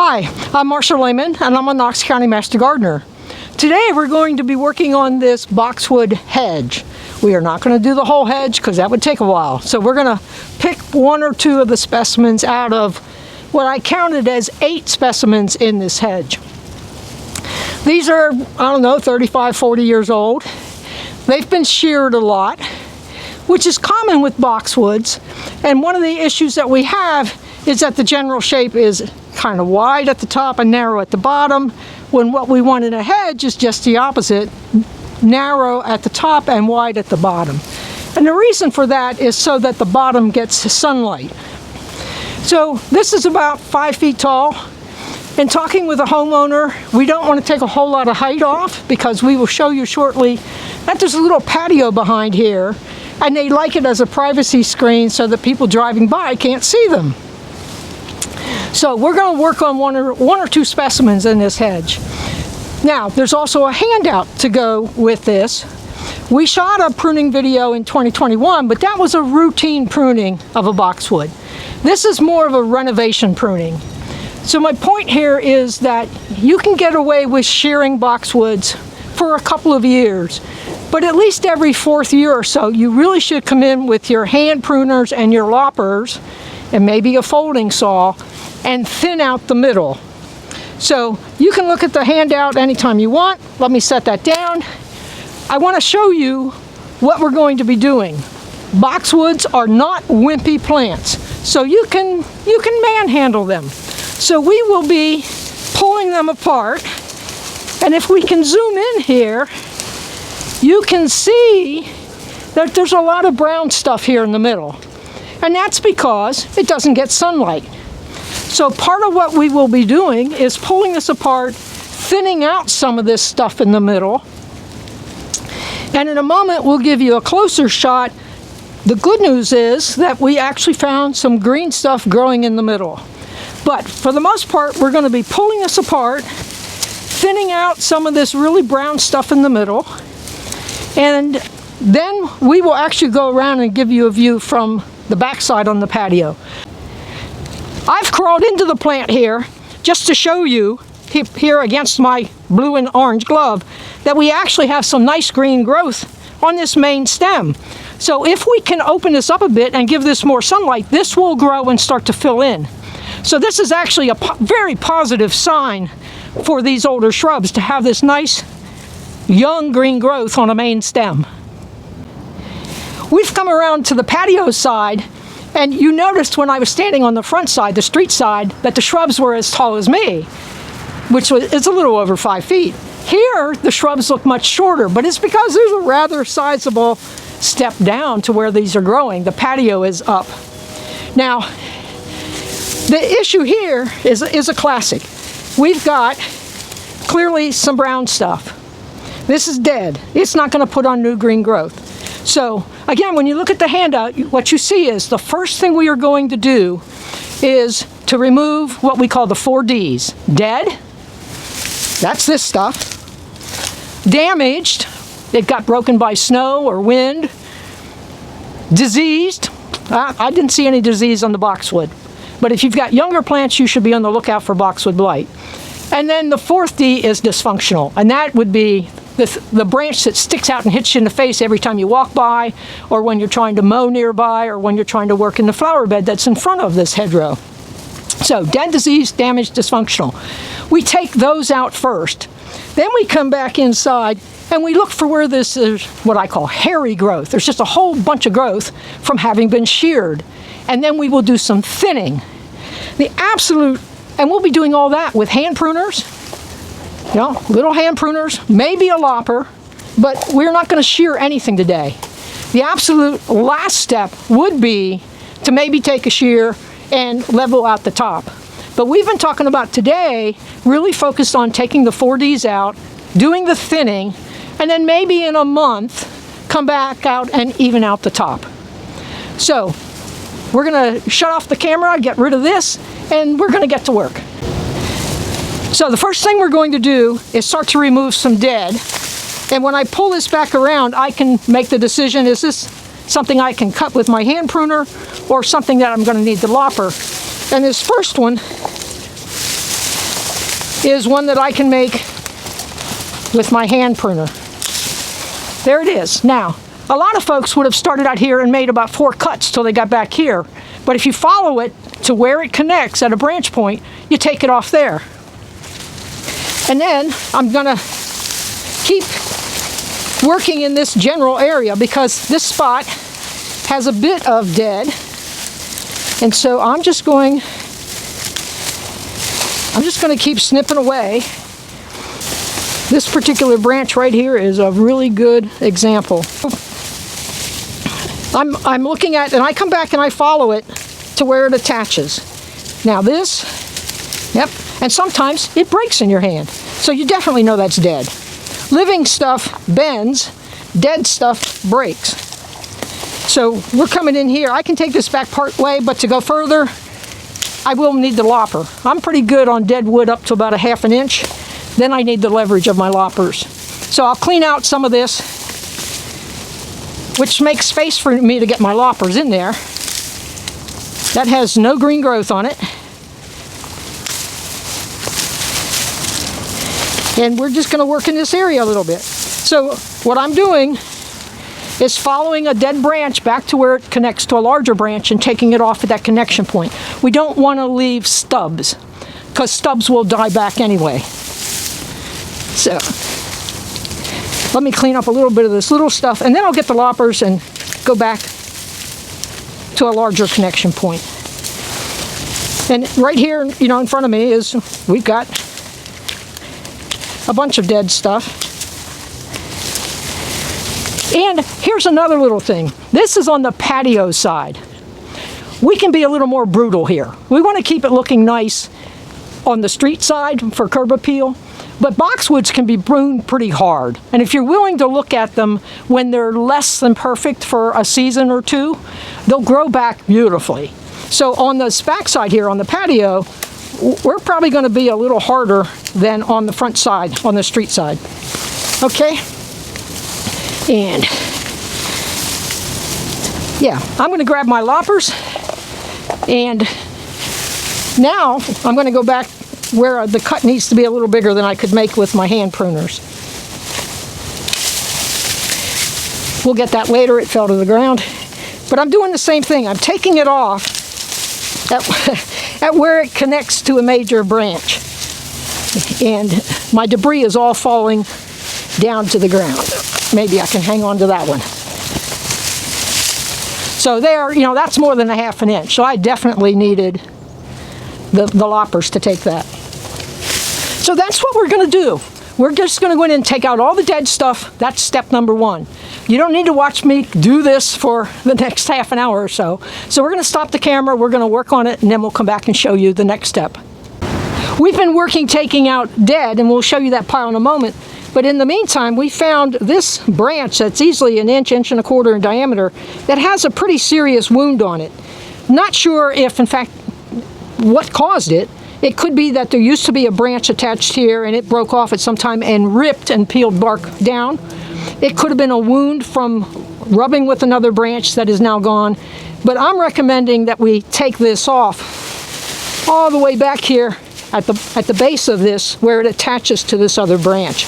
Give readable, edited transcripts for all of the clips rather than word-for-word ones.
Hi, I'm Marcia Lehman and I'm a Knox County Master Gardener. Today we're going to be working on this boxwood hedge. We are not going to do the whole hedge because that would take a while. So we're going to pick one or two of the specimens out of what I counted as 8 specimens in this hedge. These are, I don't know, 35, 40 years old. They've been sheared a lot, which is common with boxwoods. And one of the issues that we have is that the general shape is kind of wide at the top and narrow at the bottom, when what we want in a hedge is just the opposite, narrow at the top and wide at the bottom. And the reason for that is so that the bottom gets sunlight. So this is about 5 feet tall. In talking with a homeowner, we don't want to take a whole lot of height off because we will show you shortly that there's a little patio behind here, and they like it as a privacy screen so that people driving by can't see them. So we're going to work on one or two specimens in this hedge. Now, there's also a handout to go with this. We shot a pruning video in 2021, but that was a routine pruning of a boxwood. This is more of a renovation pruning. So my point here is that you can get away with shearing boxwoods for a couple of years, but at least every 4th year or so, you really should come in with your hand pruners and your loppers, and maybe a folding saw, and thin out the middle. So you can look at the handout anytime you want. Let me set that down. I want to show you what we're going to be doing. Boxwoods are not wimpy plants, so you can manhandle them. So we will be pulling them apart, and if we can zoom in here, you can see that there's a lot of brown stuff here in the middle, and that's because it doesn't get sunlight. So part of what we will be doing is pulling this apart, thinning out some of this stuff in the middle, and in a moment we'll give you a closer shot. The good news is that we actually found some green stuff growing in the middle. But for the most part, we're going to be pulling this apart, thinning out some of this really brown stuff in the middle, and then we will actually go around and give you a view from the backside on the patio. I've crawled into the plant here just to show you, here against my blue and orange glove, that we actually have some nice green growth on this main stem. So if we can open this up a bit and give this more sunlight, this will grow and start to fill in. So this is actually a very positive sign for these older shrubs to have this nice young green growth on a main stem. We've come around to the patio side, and you noticed when I was standing on the front side, the street side, that the shrubs were as tall as me, which is a little over 5 feet. Here, the shrubs look much shorter, but it's because there's a rather sizable step down to where these are growing. The patio is up. Now, the issue here is a classic. We've got clearly some brown stuff. This is dead. It's not going to put on new green growth. So again, when you look at the handout, what you see is the first thing we are going to do is to remove what we call the 4 Ds. Dead, that's this stuff. Damaged, it got broken by snow or wind. Diseased, I didn't see any disease on the boxwood. But if you've got younger plants, you should be on the lookout for boxwood blight. And then the 4th D is dysfunctional, and that would be the branch that sticks out and hits you in the face every time you walk by, or when you're trying to mow nearby, or when you're trying to work in the flower bed that's in front of this hedgerow. So dead, diseased, damaged, dysfunctional. We take those out first. Then we come back inside and we look for where this is what I call hairy growth. There's just a whole bunch of growth from having been sheared. And then we will do some thinning. And we'll be doing all that with hand pruners, little hand pruners, maybe a lopper, but we're not going to shear anything today. The absolute last step would be to maybe take a shear and level out the top. But we've been talking about today really focused on taking the 4 Ds out, doing the thinning, and then maybe in a month come back out and even out the top. So we're going to shut off the camera, get rid of this, and we're going to get to work. So the first thing we're going to do is start to remove some dead. And when I pull this back around, I can make the decision, is this something I can cut with my hand pruner or something that I'm going to need the lopper? And this first one is one that I can make with my hand pruner. There it is. Now, a lot of folks would have started out here and made about 4 cuts till they got back here. But if you follow it to where it connects at a branch point, you take it off there. And then I'm gonna keep working in this general area because this spot has a bit of dead. And so I'm just going to keep snipping away. This particular branch right here is a really good example. I'm looking at, and I come back and I follow it to where it attaches. Now this, yep, and sometimes it breaks in your hand. So you definitely know that's dead. Living stuff bends, dead stuff breaks. So we're coming in here. I can take this back part way, but to go further, I will need the lopper. I'm pretty good on dead wood up to about a 1/2 inch. Then I need the leverage of my loppers. So I'll clean out some of this, which makes space for me to get my loppers in there. That has no green growth on it. And we're just going to work in this area a little bit. So what I'm doing is following a dead branch back to where it connects to a larger branch and taking it off at that connection point. We don't want to leave stubs, because stubs will die back anyway. So let me clean up a little bit of this little stuff, and then I'll get the loppers and go back to a larger connection point. And right here, you know, in front of me is, we've got a bunch of dead stuff. And here's another little thing. This is on the patio side. We can be a little more brutal here. We want to keep it looking nice on the street side for curb appeal, but boxwoods can be pruned pretty hard. And if you're willing to look at them when they're less than perfect for a season or two, they'll grow back beautifully. So on this back side here on the patio, we're probably going to be a little harder than on the front side, on the street side. Okay? And yeah, I'm going to grab my loppers, and now I'm going to go back where the cut needs to be a little bigger than I could make with my hand pruners. We'll get that later. It fell to the ground. But I'm doing the same thing. I'm taking it off at where it connects to a major branch. And my debris is all falling down to the ground. Maybe I can hang on to that one. So there, you know, that's more than a 1/2 inch. So I definitely needed the loppers to take that. So that's what we're going to do. We're just going to go in and take out all the dead stuff. That's step number 1. You don't need to watch me do this for the next half an hour or so. So we're going to stop the camera, we're going to work on it, and then we'll come back and show you the next step. We've been working taking out dead, and we'll show you that pile in a moment. But in the meantime, we found this branch that's easily 1 inch, 1 1/4 in diameter that has a pretty serious wound on it. Not sure if, in fact, what caused it. It could be that there used to be a branch attached here and it broke off at some time and ripped and peeled bark down. It could have been a wound from rubbing with another branch that is now gone. But I'm recommending that we take this off all the way back here at the base of this where it attaches to this other branch.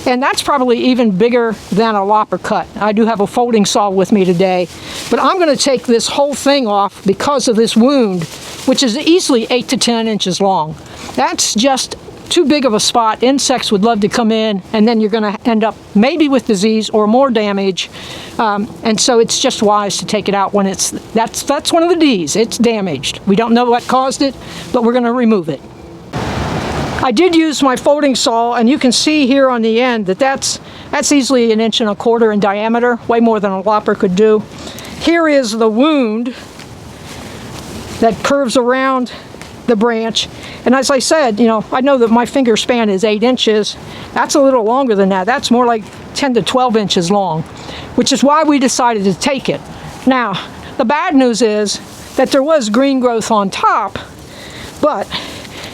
And that's probably even bigger than a lopper cut. I do have a folding saw with me today, but I'm going to take this whole thing off because of this wound, which is easily 8 to 10 inches long. That's just too big of a spot. Insects would love to come in, and then you're going to end up maybe with disease or more damage. And so it's just wise to take it out when that's one of the D's. It's damaged. We don't know what caused it, but we're going to remove it. I did use my folding saw, and you can see here on the end that that's easily 1 1/4 inch in diameter, way more than a lopper could do. Here is the wound that curves around the branch, and as I said, you know, I know that my finger span is 8 inches. That's a little longer than that. That's more like 10 to 12 inches long, which is why we decided to take it. Now, the bad news is that there was green growth on top, but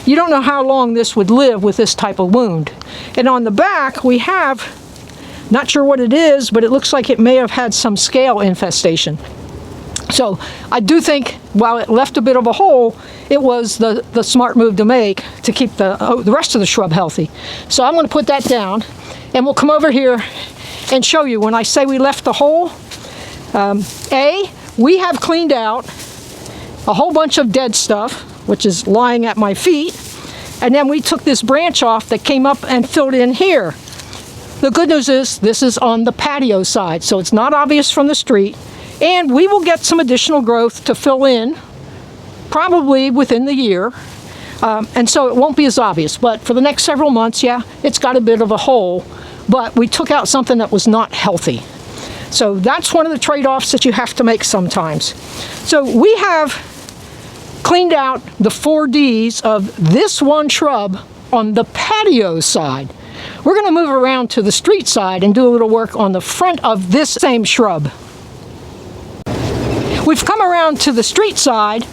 you don't know how long this would live with this type of wound. And on the back, we have, not sure what it is, but it looks like it may have had some scale infestation. So I do think while it left a bit of a hole, it was the smart move to make to keep the rest of the shrub healthy. So I'm going to put that down, and we'll come over here and show you when I say we left the hole. We have cleaned out a whole bunch of dead stuff, which is lying at my feet, and then we took this branch off that came up and filled in here. The good news is this is on the patio side, so it's not obvious from the street, and we will get some additional growth to fill in probably within the year, and so it won't be as obvious. But for the next several months, yeah, it's got a bit of a hole, but we took out something that was not healthy. So that's one of the trade-offs that you have to make sometimes. So we have cleaned out the 4Ds of this one shrub on the patio side. We're going to move around to the street side and do a little work on the front of this same shrub. We've come around to the street side,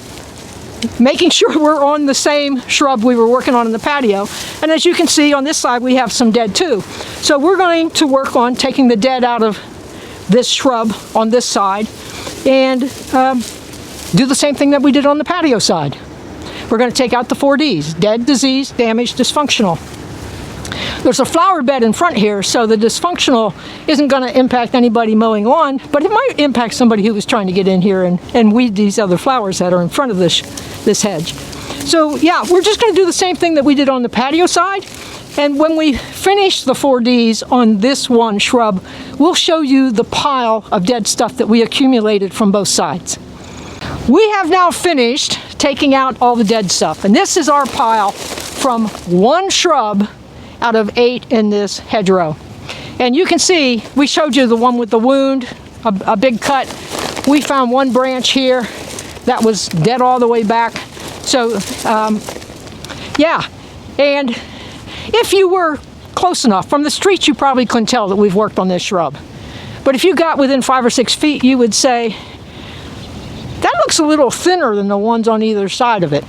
making sure we're on the same shrub we were working on in the patio. And as you can see on this side, we have some dead too. So we're going to work on taking the dead out of this shrub on this side and do the same thing that we did on the patio side. We're going to take out the 4Ds, dead, diseased, damaged, dysfunctional. There's a flower bed in front here, so the dysfunctional isn't going to impact anybody mowing lawn, but it might impact somebody who was trying to get in here and weed these other flowers that are in front of this hedge. So yeah, we're just going to do the same thing that we did on the patio side. And when we finish the 4Ds on this one shrub, we'll show you the pile of dead stuff that we accumulated from both sides. We have now finished taking out all the dead stuff, and this is our pile from one shrub out of 8 in this hedgerow. And you can see, we showed you the one with the wound, a big cut. We found one branch here that was dead all the way back. So, yeah, and if you were close enough, from the street you probably couldn't tell that we've worked on this shrub. But if you got within 5 or 6 feet, you would say, that looks a little thinner than the ones on either side of it.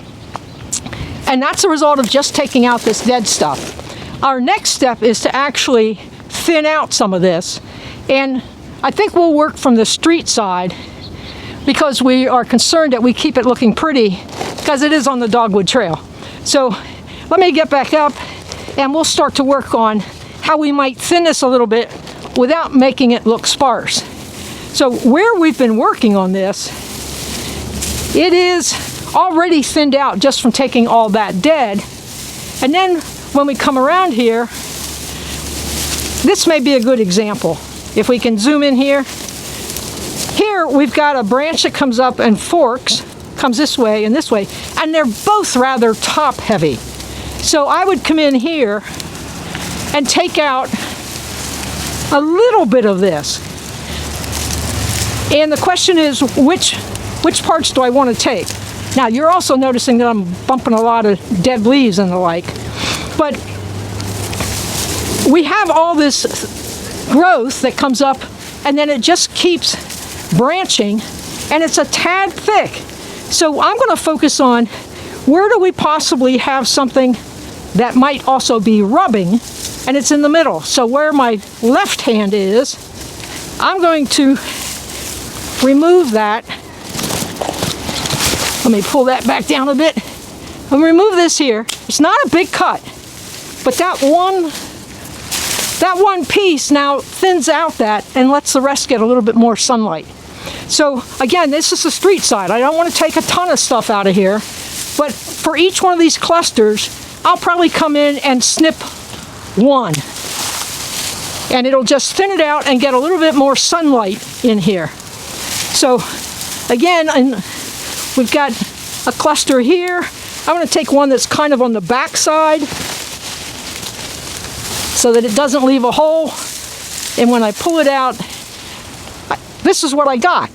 And that's a result of just taking out this dead stuff. Our next step is to actually thin out some of this. And I think we'll work from the street side because we are concerned that we keep it looking pretty because it is on the dogwood trail. So let me get back up and we'll start to work on how we might thin this a little bit without making it look sparse. So where we've been working on this, it is already thinned out just from taking all that dead. And then when we come around here, this may be a good example. If we can zoom in here, we've got a branch that comes up and forks, comes this way, and they're both rather top heavy. So I would come in here and take out a little bit of this. And the question is, which parts do I want to take? Now, you're also noticing that I'm bumping a lot of dead leaves and the like. But we have all this growth that comes up, and then it just keeps branching, and it's a tad thick. So I'm going to focus on where do we possibly have something that might also be rubbing, and it's in the middle. So where my left hand is, I'm going to remove that. Let me pull that back down a bit and remove this here. It's not a big cut, but that one piece now thins out that and lets the rest get a little bit more sunlight. So again, this is the street side. I don't want to take a ton of stuff out of here, but for each one of these clusters, I'll probably come in and snip one. And it'll just thin it out and get a little bit more sunlight in here. So again, we've got a cluster here. I'm going to take one that's kind of on the back side so that it doesn't leave a hole. And when I pull it out, this is what I got.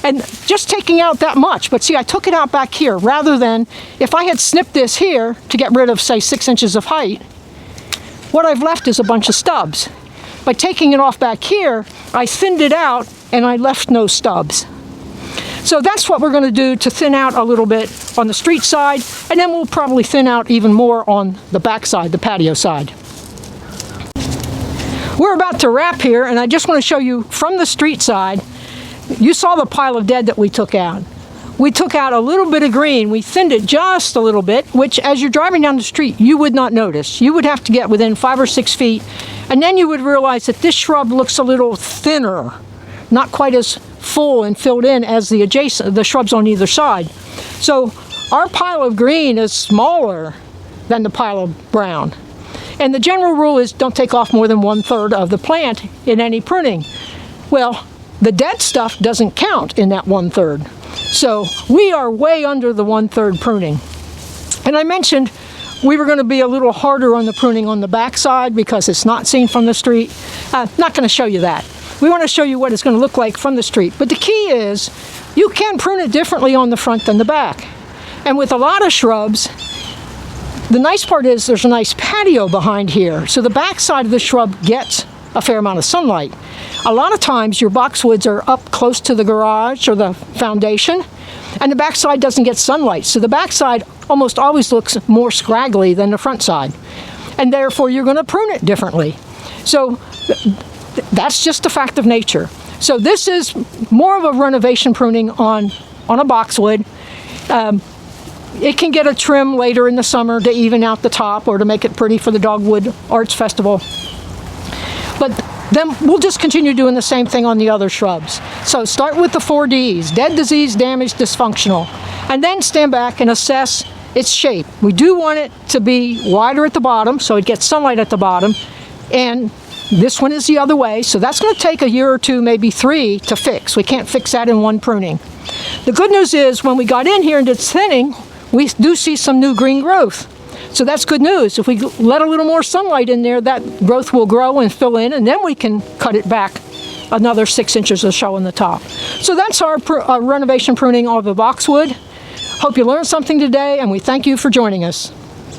And just taking out that much, but see, I took it out back here rather than if I had snipped this here to get rid of, say, 6 inches of height, what I've left is a bunch of stubs. By taking it off back here, I thinned it out and I left no stubs. So that's what we're going to do to thin out a little bit on the street side, and then we'll probably thin out even more on the back side, the patio side. We're about to wrap here, and I just want to show you from the street side you saw the pile of dead that we took out. We took out a little bit of green. We thinned it just a little bit, which as you're driving down the street, you would not notice. You would have to get within 5 or 6 feet, and then you would realize that this shrub looks a little thinner, not quite as full and filled in as the shrubs on either side. So our pile of green is smaller than the pile of brown. And the general rule is don't take off more than 1/3 of the plant in any pruning. Well, the dead stuff doesn't count in that 1/3. So we are way under the 1/3 pruning. And I mentioned we were going to be a little harder on the pruning on the back side because it's not seen from the street. Not going to show you that. We want to show you what it's going to look like from the street. But the key is you can prune it differently on the front than the back. And with a lot of shrubs, the nice part is there's a nice patio behind here. So the back side of the shrub gets a fair amount of sunlight. A lot of times your boxwoods are up close to the garage or the foundation, and the back side doesn't get sunlight. So the back side almost always looks more scraggly than the front side. And therefore you're going to prune it differently. So that's just a fact of nature. So this is more of a renovation pruning on a boxwood. It can get a trim later in the summer to even out the top or to make it pretty for the Dogwood Arts Festival. But then we'll just continue doing the same thing on the other shrubs. So start with the 4 Ds, dead, diseased, damaged, dysfunctional, and then stand back and assess its shape. We do want it to be wider at the bottom so it gets sunlight at the bottom, and this one is the other way, so that's going to take a year or 2, maybe 3 to fix. We can't fix that in one pruning. The good news is when we got in here and did thinning, we do see some new green growth. So that's good news. If we let a little more sunlight in there, that growth will grow and fill in, and then we can cut it back another 6 inches or so on the top. So that's our renovation pruning of the boxwood. Hope you learned something today, and we thank you for joining us.